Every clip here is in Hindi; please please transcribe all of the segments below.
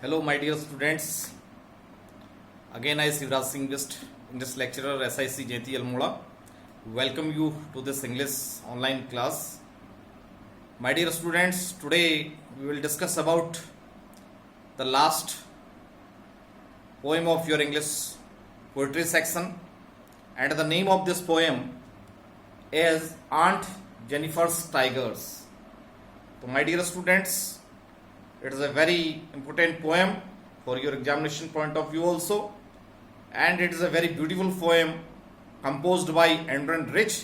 Hello, my dear students. Again, I, Sivraj Singh Best, English lecturer, SIC Jeti Almora. Welcome you to this English online class. My dear students, today we will discuss about the last poem of your English poetry section, and the name of this poem is Aunt Jennifer's Tigers. So, my dear students, it is a very important poem for your examination point of view also, and it is a very beautiful poem composed by Andron Rich.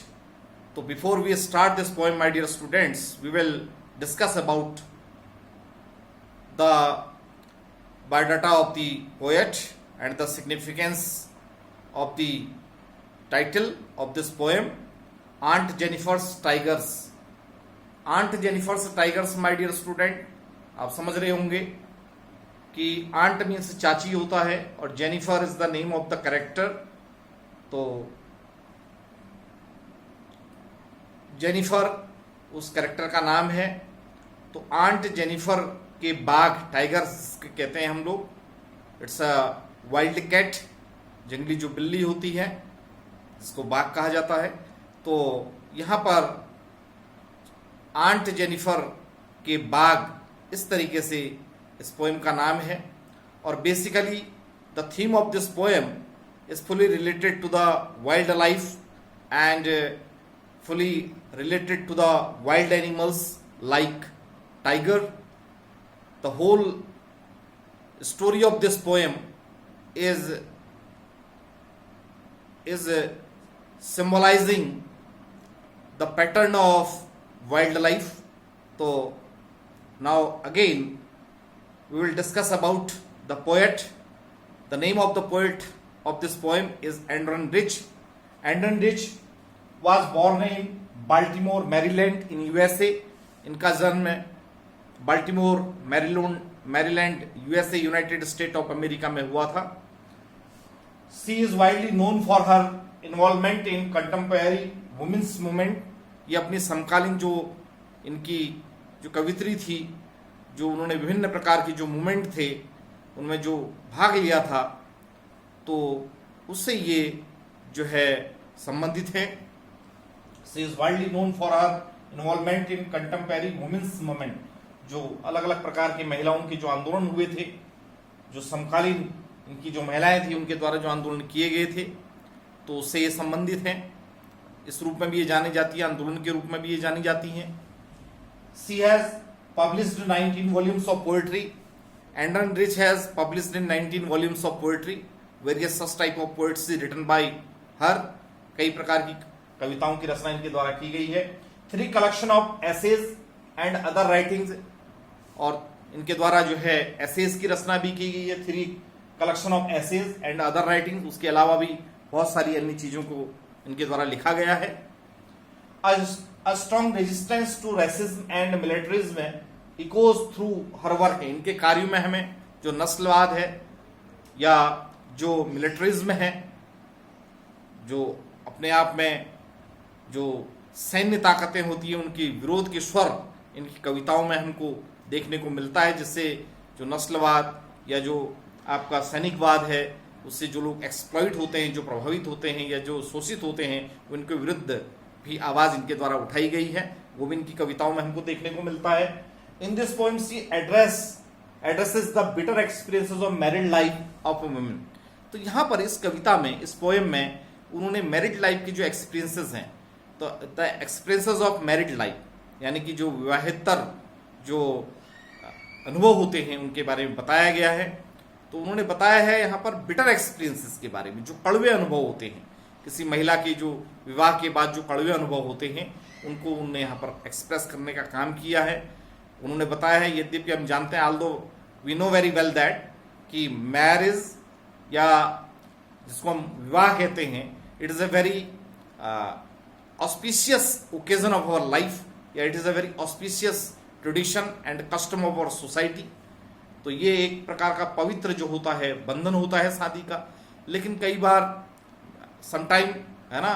So before we start this poem, my dear students, we will discuss about the biodata of the poet and the significance of the title of this poem, Aunt Jennifer's Tigers. Aunt Jennifer's Tigers, my dear student, आप समझ रहे होंगे कि आंट मीन्स चाची होता है और Jennifer is the name of the character. तो जेनिफर उस कैरेक्टर का नाम है। तो आंट जेनिफर के बाघ, टाइगर्स कहते हैं हम लोग। इट्स अ वाइल्ड कैट, जंगली जो बिल्ली होती है जिसको बाघ कहा जाता है। तो यहां पर आंट जेनिफर के बाघ इस तरीके से इस पोएम का नाम है। और basically the theme of this poem is fully related to the wild life and fully related to the wild animals like tiger. The whole story of this poem is symbolizing the pattern of wildlife. So now again we will discuss about the poet. The name of the poet of this poem is Andron Rich. Andron Rich was born in Baltimore, Maryland in USA. इनका जन्म Baltimore, Maryland, USA, United State of America में हुआ था। She is widely known for her involvement in contemporary women's movement. ये अपनी समकालीन जो इनकी जो कवित्री थी, जो उन्होंने विभिन्न प्रकार की जो मूवमेंट थे उनमें जो भाग लिया था, तो उससे ये जो है संबंधित है। She is widely known for her involvement in contemporary women's movement. जो अलग अलग प्रकार के महिलाओं के जो आंदोलन हुए थे, जो समकालीन इनकी जो महिलाएं थी उनके द्वारा जो आंदोलन किए गए थे, तो उससे ये संबंधित हैं। इस रूप में भी ये जानी जाती है, आंदोलन के रूप में भी ये जानी जाती हैं। She has published 19 volumes of poetry. Andron Rich has published in 19 volumes of poetry. Various such type of poetry written by her. कई प्रकार की कविताओं की रचना इनके द्वारा की गई है। 3 collection of essays and other writings, और इनके द्वारा जो है एसेज की रचना भी की गई है। 3 collection of essays and other writings। उसके अलावा भी बहुत सारी अन्य चीजों को इनके द्वारा लिखा गया है। A strong resistance to racism and militarism echoes through her work। इनके कार्यों में हमें जो नस्लवाद है या जो मिलिट्रिज्म है, जो अपने आप में जो सैन्य ताकतें होती हैं, उनकी विरोध के स्वर इनकी कविताओं में हमको देखने को मिलता है, जिससे जो नस्लवाद या जो आपका सैनिकवाद है उससे जो लोग एक्सप्लॉइट होते हैं, जो प्रभावित होते हैं या जो शोषित होते हैं, उनके विरुद्ध भी आवाज इनके द्वारा उठाई गई है। वो भी इनकी कविताओं में हमको देखने को मिलता है। In this poem she addresses the bitter experiences of married life of women. तो यहाँ पर इस कविता में, इस पोएम में उन्होंने मैरिड लाइफ के जो एक्सपीरियंसेस हैं, तो the experiences of married life, यानी कि जो विवाहेतर जो अनुभव होते हैं उनके बारे में बताया गया है। तो उन्होंने बताया है यहाँ पर बिटर एक्सपीरियंसेस के बारे में, जो कड़वे अनुभव होते हैं, किसी महिला के जो विवाह के बाद जो कड़वे अनुभव होते हैं उनको उन्होंने यहाँ पर एक्सप्रेस करने का काम किया है। उन्होंने बताया है, यद्यपि हम जानते हैं, although we know very well that, कि मैरिज या जिसको हम विवाह कहते हैं, it is a very auspicious occasion of our life, या it is a very auspicious tradition and custom of our society. तो ये एक प्रकार का पवित्र जो होता है बंधन होता है शादी का। लेकिन कई बार sometime, है ना,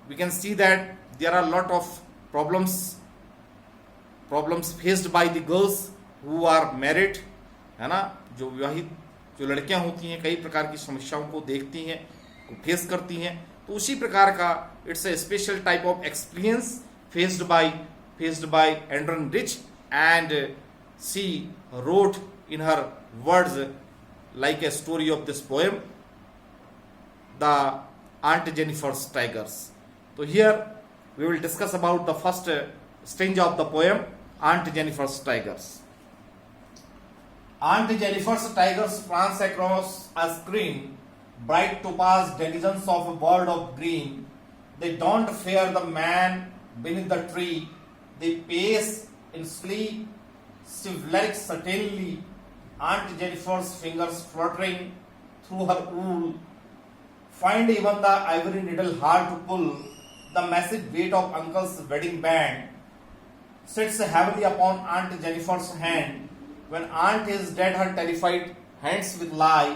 we can see that there are lot of problems faced by the girls who are married, है ना, जो विवाहित जो लड़कियां होती हैं कई प्रकार की समस्याओं को देखती हैं, को फेस करती हैं, तो उसी प्रकार का it's a special type of experience faced by Adrienne Rich, and she wrote in her words like a story of this poem, the Aunt Jennifer's Tigers. So here we will discuss about the first stanza of the poem, Aunt Jennifer's Tigers. Aunt Jennifer's tigers prance across a screen, bright topaz denizens of a world of green. They don't fear the man beneath the tree. They pace in sleep, Sivleric certainly, Aunt Jennifer's fingers fluttering through her wool, find even the ivory needle hard to pull. The massive weight of Uncle's wedding band sits heavily upon Aunt Jennifer's hand. When Aunt is dead, her terrified hands with lie,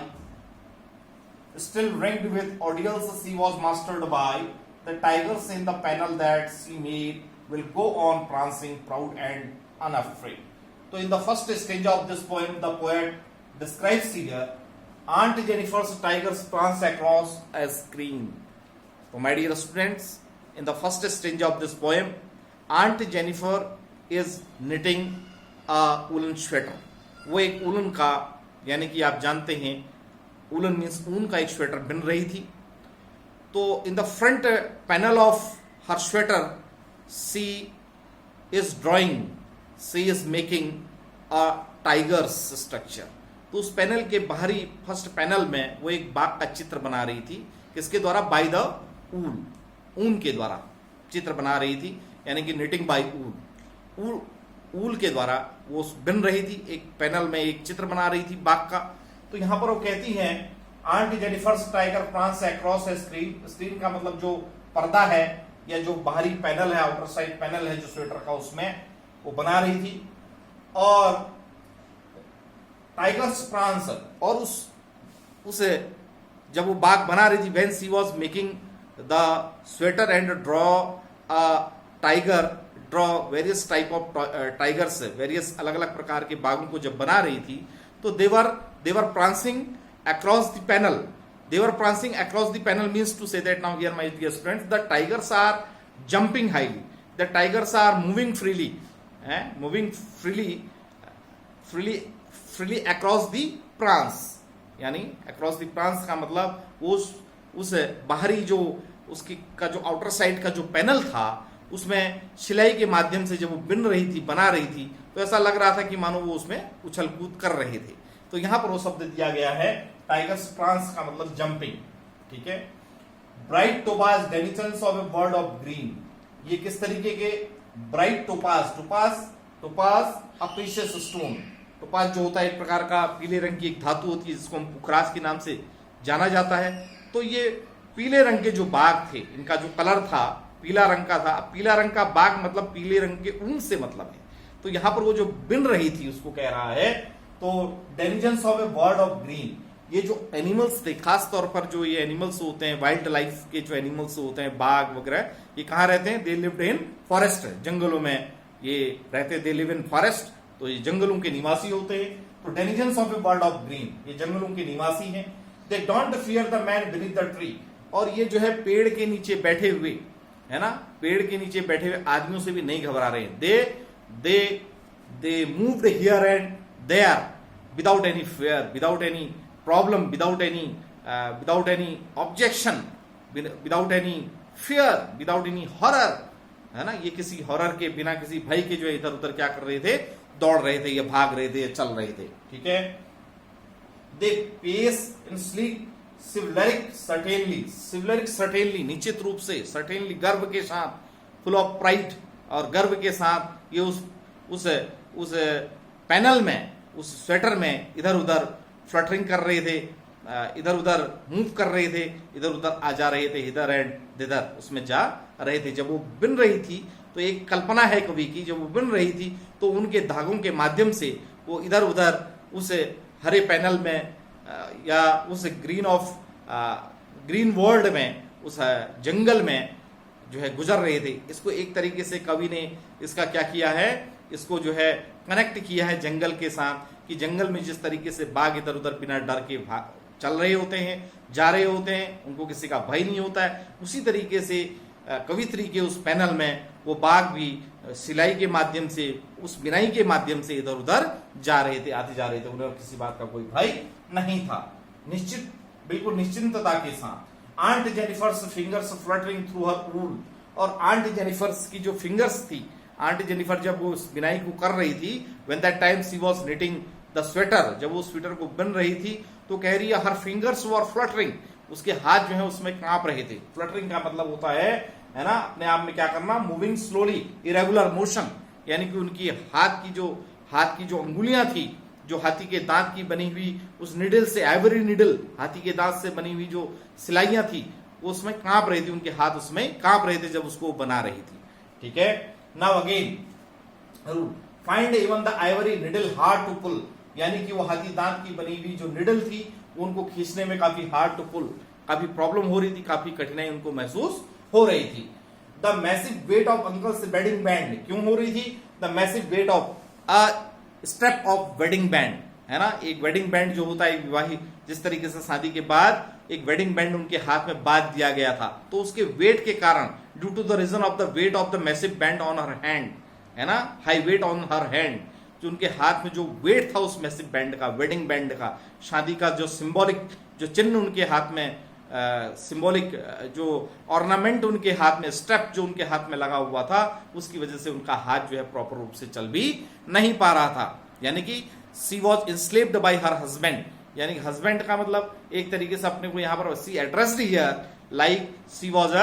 still ringed with ordeals she was mastered by. The tigers in the panel that she made will go on prancing proud and unafraid. So in the first stanza of this poem, the poet describes here Aunt Jennifer's tigers prance across a screen. So my dear students, in the first stanza of this poem, Aunt Jennifer is knitting a woolen sweater. वो एक वूलन का, यानी कि आप जानते हैं वूलन मीन्स ऊन का एक स्वेटर बन रही थी. तो in the front panel of her sweater she is drawing, she is making a tiger's structure. तो उस पैनल के बाहरी फर्स्ट पैनल में वो एक बाघ का चित्र बना रही थी. किसके द्वारा? बाय द ऊल, ऊन के द्वारा चित्र बना रही थी, यानी कि निटिंग बाय ऊल, ऊल के द्वारा वो बन रही थी. एक पैनल में एक चित्र बना रही थी बाघ का. तो यहां पर वो कहती हैं aunt Jennifer's tiger prance across a screen. Screen का मतलब जो पर्दा है या जो बाहरी पैनल है, आउटर साइड पैनल है जो स्वेटर का, उसमें वो बना रही थी. और टाइगर्स प्रांस, और उसे जब वो बाघ बना रही थी, when she was making the sweater and draw various type of tigers, various अलग अलग प्रकार के बाघों को जब बना रही थी, तो they were prancing across the panel. They were prancing across the panel means to say that now here my dear students, the tigers are jumping highly, the tigers are moving freely, moving freely across the prance. यानी अक्रॉस द प्रांस का मतलब उस बाहरी जो उसकी का जो आउटर साइड का जो पैनल था, उसमें सिलाई के माध्यम से जब वो बिन रही थी, बना रही थी, तो ऐसा लग रहा था कि मानो वो उसमें उछल कूद कर रहे थे. तो यहां पर वो शब्द दिया गया है टाइगर्स प्रांस का मतलब जंपिंग. ठीक है. Bright topaz denizens of a world of green. ये किस तरीके के? Bright topaz a precious stone. Topaz जो होता है एक प्रकार का पीले रंग की एक धातु होती है जिसको हम पुखराज के नाम से जाना जाता है. तो ये पीले रंग के जो बाघ थे, इनका जो कलर था पीला रंग का था. पीला रंग का बाघ मतलब पीले रंग के ऊन से मतलब है. तो यहां पर वो जो बिन रही थी उसको कह रहा है. तो denizens of a world of green, ये जो एनिमल्स थे, खास तौर पर जो ये एनिमल्स होते हैं, वाइल्ड लाइफ के जो एनिमल्स होते हैं, बाघ वगैरह, ये कहां रहते हैं? दे लिव्ड इन फॉरेस्ट, जंगलों में ये रहते. दे लिव इन फॉरेस्ट, तो ये जंगलों के निवासी होते हैं. तो denizens of a world of green, ये जंगलों के निवासी हैं. They don't fear the man beneath the tree. और ये जो है पेड़ के नीचे बैठे हुए, है ना, पेड़ के नीचे बैठे हुए आदमियों से भी नहीं घबरा रहे हैं. They moved here and there without any fair, without any problem, without any objection, without any fear, without any horror, है ना. ये किसी हॉरर के बिना, किसी भय के जो इधर उधर क्या कर रहे थे? दौड़ रहे थे, ये भाग रहे थे, चल रहे थे. ठीक है. They pace in sleek chivalric certainty, निश्चित रूप से, सर्टेनली गर्व के साथ, फुल ऑफ प्राइड, और गर्व के साथ ये उस पैनल में, उस स्वेटर में इधर उधर फ्लटरिंग कर रहे थे, इधर उधर मूव कर रहे थे, इधर उधर आ जा रहे थे, इधर एंड दिधर उसमें जा रहे थे. जब वो बिन रही थी तो एक कल्पना है कवि की, जब वो बिन रही थी तो उनके धागों के माध्यम से वो इधर उधर उस हरे पैनल में या उस ग्रीन वर्ल्ड में, उस जंगल में जो है गुजर रहे थे. इसको एक तरीके से कवि ने इसका क्या किया है, इसको जो है कनेक्ट किया है जंगल के साथ, कि जंगल में जिस तरीके से बाघ इधर उधर बिना डर के चल रहे होते हैं, जा रहे होते हैं, उनको किसी का भय नहीं होता है, उसी तरीके से कवित्री के उस पैनल में वो बाघ भी सिलाई के माध्यम से, उस बिनाई के माध्यम से इधर उधर जा रहे थे, आते जा रहे थे, उन्हें किसी बात का कोई भय नहीं था। निश्चित, बिल्कुल निश्चिंतता के साथ। Aunt Jennifer's fingers fluttering through her wool, और आंट जेनिफर्स की जो फिंगर्स थी, आंट जेनिफर जब वो उस बिनाई को कर रही थी, when that time she was knitting the sweater, जब वो स्वेटर को बन रही थी, तो कह रही है हर फिंगर्स वर फ्लटरिंग, उसके हाथ जो है उसमें कांप रहे थे। फ्लटरिंग का मतलब होता है ना, अपने आप में क्या करना, मूविंग स्लोली, इरेगुलर मोशन, यानी कि उनकी हाथ की जो अंगुलियां थी, जो हाथी के दांत की बनी हुई उस निडल से, आइवरी निडल, हाथी के दांत से बनी हुई जो सिलाइयां थी, वो उसमें कांप रही थी, उनके हाथ उसमें कांप रहे थे जब उसको बना रही थी। ठीक है, now again find even the ivory needle hard to pull, यानी कि वो हाथी दांत की बनी हुई जो निडल थी, उनको खींचने में काफी हार्ड टू पुल, काफी प्रॉब्लम हो रही थी, काफी कठिनाई उनको महसूस हो रही थी। The massive weight of uncle's wedding band, क्यों हो रही थी? The massive weight of a step of wedding band, है ना, एक वेडिंग बैंड जो होता है विवाहित, जिस तरीके से शादी के बाद एक वेडिंग बैंड उनके हाथ में बांध दिया गया था, तो उसके वेट के कारण, due to the reason of the weight of the massive band on her hand, है ना, high weight on her hand, जो उनके हाथ में जो वेट था उस मैसिव बैंड का, वेडिंग बैंड का, शादी का जो सिंबॉलिक जो चिन्ह उनके हाथ में, सिंबॉलिक जो ऑर्नामेंट उनके हाथ में, स्टेप जो उनके हाथ में लगा हुआ था, उसकी वजह से उनका हाथ जो है प्रॉपर रूप से चल भी नहीं पा रहा था। यानी कि she was enslaved by her husband, यानी कि हस्बैंड का मतलब एक तरीके से अपने को यहाँ पर she addressed here like she was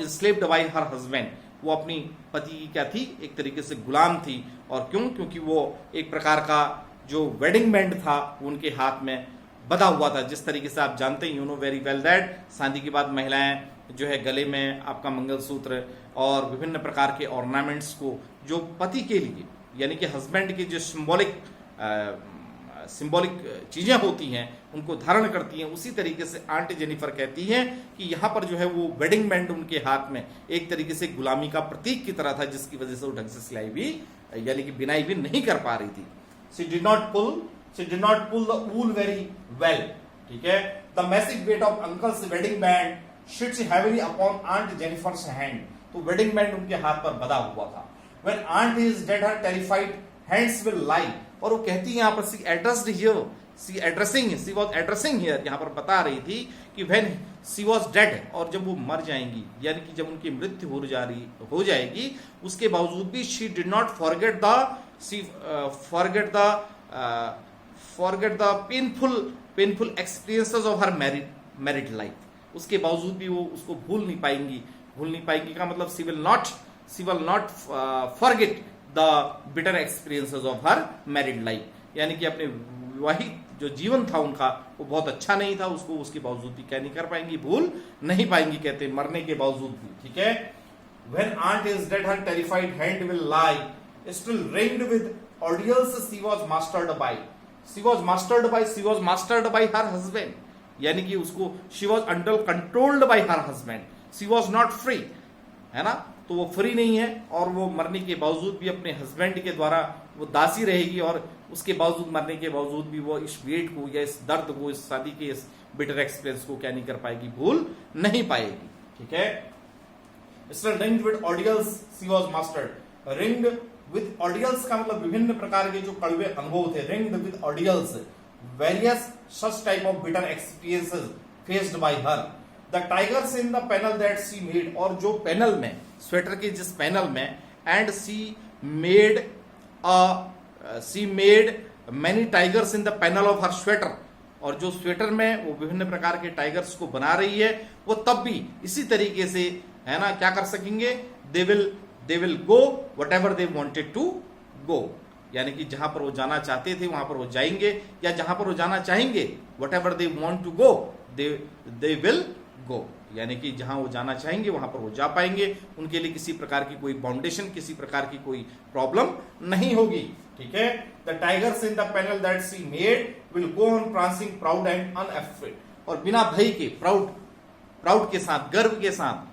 enslaved by her husband, वो अपनी पति की क्या थी, एक तरीके से गुलाम थी। और क्यों? क्योंकि वो एक प्रकार का जो वेडिंग बैंड था उनके हाथ में बधा हुआ था। जिस तरीके से आप जानते हैं, you know very well that शादी के बाद महिलाएं जो है गले में आपका मंगलसूत्र और विभिन्न प्रकार के ऑर्नामेंट्स को जो पति के लिए, यानी कि हस्बैंड की जो सिंबॉलिक चीजें होती हैं उनको धारण करती हैं। उसी तरीके से आंट जेनिफर कहती हैं कि यहाँ पर जो है वो वेडिंग बैंड उनके हाथ में एक तरीके से गुलामी का प्रतीक की तरह था, जिसकी वजह से वो ढंग से सिलाई भी, यानी कि बिनाई भी नहीं कर पा रही थी। She did not pull the wool very well. ठीक है, the massive weight of uncle's wedding band sits heavily upon aunt Jennifer's hand, तो वेडिंग बैंड उनके हाथ पर बधा हुआ था। When aunt is dead her terrified hands will lie, और वो कहती है यहाँ पर शी वॉज एड्रेसिंग हियर, यहाँ पर बता रही थी कि व्हेन शी वॉज डेड, और जब वो मर जाएंगी, यानी कि जब उनकी मृत्यु हो जाएगी, उसके बावजूद भी she did not forget the painful experiences of her married life. उसके बावजूद भी वो उसको भूल नहीं पाएंगी का मतलब she will not forget the bitter experiences of her married life, यानी कि अपने विवाहित जो जीवन था उनका वो बहुत अच्छा नहीं था, उसको उसके बावजूद भी क्या नहीं कर पाएंगी, भूल नहीं पाएंगी, कहते मरने के बावजूद भी। ठीक है, when aunt is dead her terrified hand will lie still ringed with ordeals she was mastered by her husband, यानी कि उसको she was under controlled by her husband, she was not free, है ना, तो वो फ्री नहीं है, और वो मरने के बावजूद भी अपने हस्बैंड के द्वारा वो दासी रहेगी, और उसके बावजूद, मरने के बावजूद भी वो इस वेट को या इस दर्द को, इस शादी के इस बिटर एक्सपीरियंस को क्या नहीं कर पाएगी, भूल नहीं पाएगी। ठीक है, ringed with ordeals she was mastered. Ringed with ordeals का मतलब विभिन्न प्रकार के जो कड़वे अनुभव थे। Ringed with ordeals various such type of bitter experiences faced by her. The tigers in the panel that she made, और जो पैनल में, स्वेटर के जिस पैनल में, and she made many tigers in the panel of her sweater, और जो स्वेटर में वो विभिन्न प्रकार के टाइगर्स को बना रही है, वो तब भी इसी तरीके से, है ना, क्या कर सकेंगे, they will go whatever they wanted to go, यानी कि जहां पर वो जाना चाहते थे वहां पर वो जाएंगे, या जहां पर वो जाना चाहेंगे, whatever they want to go they will go, यानी कि जहां वो जाना चाहेंगे वहां पर वो जा पाएंगे, उनके लिए किसी प्रकार की कोई बाउंडेशन, किसी प्रकार की कोई प्रॉब्लम नहीं होगी। ठीक है, the tigers in the panel that she made will go on prancing proud and unafraid, और बिना भय के, प्राउड के साथ, गर्व के साथ,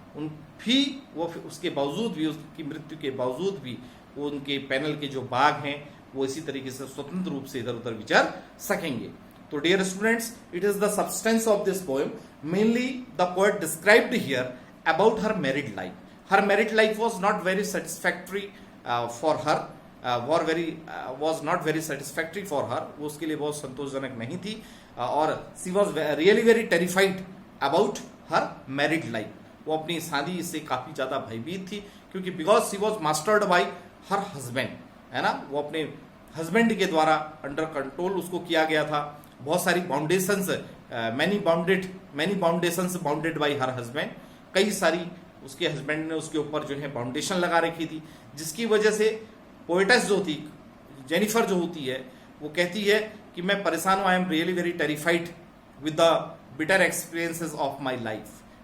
उसके बावजूद भी, उसकी मृत्यु के बावजूद भी, वो उनके पैनल के जो बाघ हैं वो इसी तरीके से स्वतंत्र रूप से इधर उधर विचार सकेंगे। तो dear students, it is the substance of this poem. Mainly the poet described here about her married life. Her married life was not very satisfactory for her, was not very satisfactory for her, वो उसके लिए बहुत संतोषजनक नहीं थी, और she was really very terrified about her married life। वो अपनी शादी से काफी ज्यादा भयभीत थी, क्योंकि because she was mastered by her husband, है ना, वो अपने हस्बैंड के द्वारा अंडर कंट्रोल उसको किया गया था। बहुत सारी बाउंडेशंस, many बाउंडेशंस bounded by her husband, कई सारी उसके हस्बैंड ने उसके ऊपर जो है बाउंडेशन लगा रखी थी, जिसकी वजह से पोएटेस जो थी, जेनिफर जो होती है, वो कहती है कि मैं परेशान हूं, I am really very terrified with the bitter experiences of my life,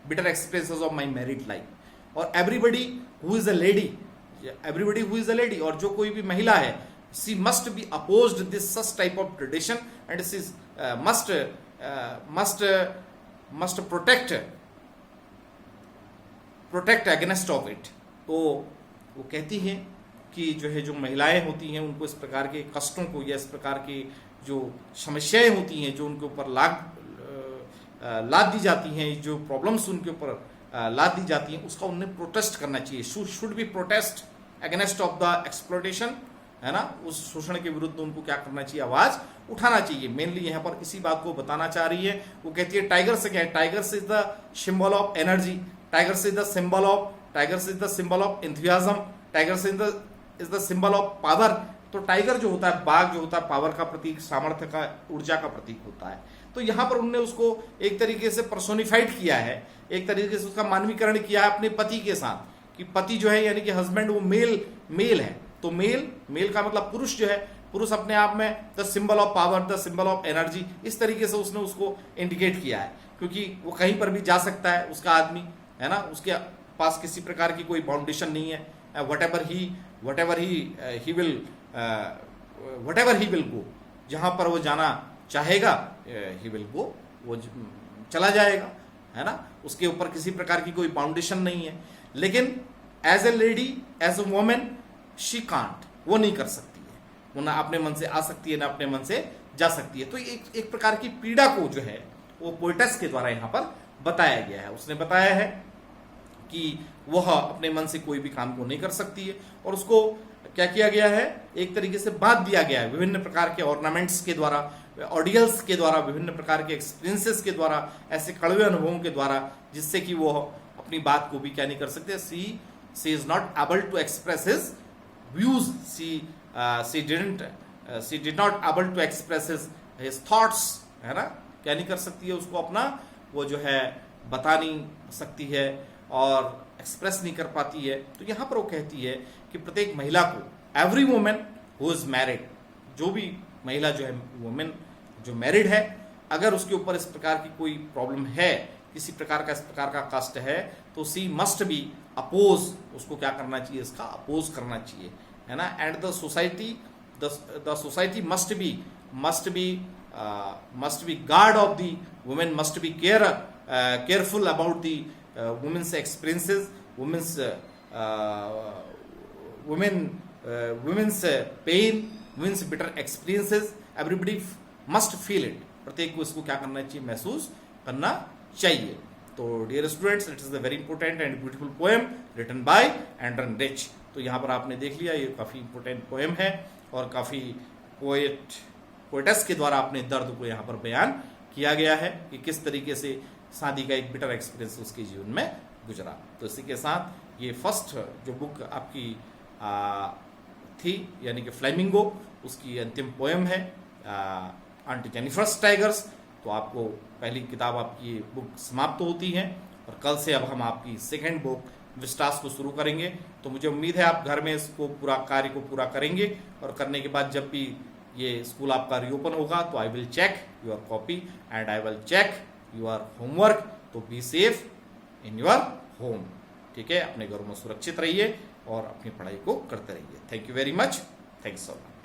bitter experiences of my married life. और everybody who is a lady, और जो कोई भी महिला है, she must be opposed this such type of tradition and she must protect against of it. तो वो कहती हैं कि जो है, जो महिलाएं होती हैं, उनको इस प्रकार के कष्टों को या इस प्रकार की जो समस्याएं होती हैं, जो उनके ऊपर लाद दी जाती हैं, जो प्रॉब्लम्स उनके ऊपर लाद दी जाती हैं, उसका उन्हें प्रोटेस्ट करना चाहिए। Should be protest against of the exploitation, है ना, उस शोषण के विरुद्ध उनको क्या करना चाहिए, आवाज उठाना चाहिए। मेनली यहाँ पर इसी बात को बताना चाह रही है। वो कहती है टाइगर से क्या है, tigers is the symbol of energy, tigers is the symbol of enthusiasm, tigers is the symbol of power. तो टाइगर जो होता है, बाघ जो होता है, पावर का प्रतीक, सामर्थ्य का, ऊर्जा का प्रतीक होता है। तो यहाँ पर उन्होंने उसको एक तरीके से पर्सोनिफाइड किया है, एक तरीके से उसका मानवीकरण किया है अपने पति के साथ, कि पति जो है यानी कि हस्बैंड, वो मेल है। तो मेल का मतलब पुरुष जो है, पुरुष अपने आप में the symbol of power, the symbol of energy, इस तरीके से उसने उसको इंडिकेट किया है, क्योंकि वो कहीं पर भी जा सकता है उसका आदमी, है ना, उसके पास किसी प्रकार की कोई बाउंडेशन नहीं है। whatever he will go, जहां पर वो जाना चाहेगा, he will go, वो चला जाएगा, है ना, उसके ऊपर किसी प्रकार की कोई बाउंडेशन नहीं है। लेकिन as a lady, as a women, she can't, वो नहीं कर सकती है, वो ना अपने मन से आ सकती है, ना अपने मन से जा सकती है। तो एक प्रकार की पीड़ा को जो है, वो पोएटेस के द्वारा यहाँ पर बताया गया है। उसने बताया है कि वह अपने मन से कोई भी काम को नहीं कर सकती है, और उसको क्या किया गया है, एक तरीके से बांध दिया गया है विभिन्न प्रकार के ऑर्नामेंट्स के द्वारा, ऑडियल्स के द्वारा, विभिन्न प्रकार के एक्सपीरियंसेस के द्वारा, ऐसे कड़वे अनुभवों के द्वारा, जिससे कि वो अपनी बात को भी क्या नहीं कर सकते। She is not able to express his views, she did not able to express his thoughts, है ना, क्या नहीं कर सकती है, उसको अपना वो जो है बता नहीं सकती है और एक्सप्रेस नहीं कर पाती है। तो यहाँ पर वो कहती है कि प्रत्येक महिला को, every women who is married, जो भी महिला जो है, वुमेन जो मैरिड है, अगर उसके ऊपर इस प्रकार की कोई प्रॉब्लम है, किसी प्रकार का इस प्रकार का कष्ट है, तो सी मस्ट बी अपोज, उसको क्या करना चाहिए, इसका अपोज करना चाहिए, है ना। And the society must be guard of the women, must be careful about the women's experiences, women's pain, women's bitter experiences, everybody must feel it, प्रत्येक को इसको क्या करना चाहिए, महसूस करना चाहिए। तो dear students, it is the very important and beautiful poem written by Adrienne Rich. तो यहाँ पर आपने देख लिया, ये काफी इंपॉर्टेंट पोएम है, और काफी पोएटेस के द्वारा अपने दर्द को यहाँ पर बयान किया गया है कि किस तरीके से शादी का एक बिटर एक्सपीरियंस उसके जीवन में गुजरा। तो इसी के साथ ये फर्स्ट जो बुक आपकी थी, यानी कि फ्लेमिंगो, उसकी अंतिम पोएम है आंटी जेनिफर्स टाइगर्स। तो आपको पहली किताब आपकी बुक समाप्त होती है, और कल से अब हम आपकी सेकेंड बुक विस्टास को शुरू करेंगे। तो मुझे उम्मीद है आप घर में इसको कार्य को पूरा करेंगे, और करने के बाद जब भी ये स्कूल आपका रीओपन होगा, तो I will check your copy and I will check your homework. तो be safe in your home, ठीक है, अपने घरों में सुरक्षित रहिए और अपनी पढ़ाई को करते रहिए। Thank you very much, thanks so much.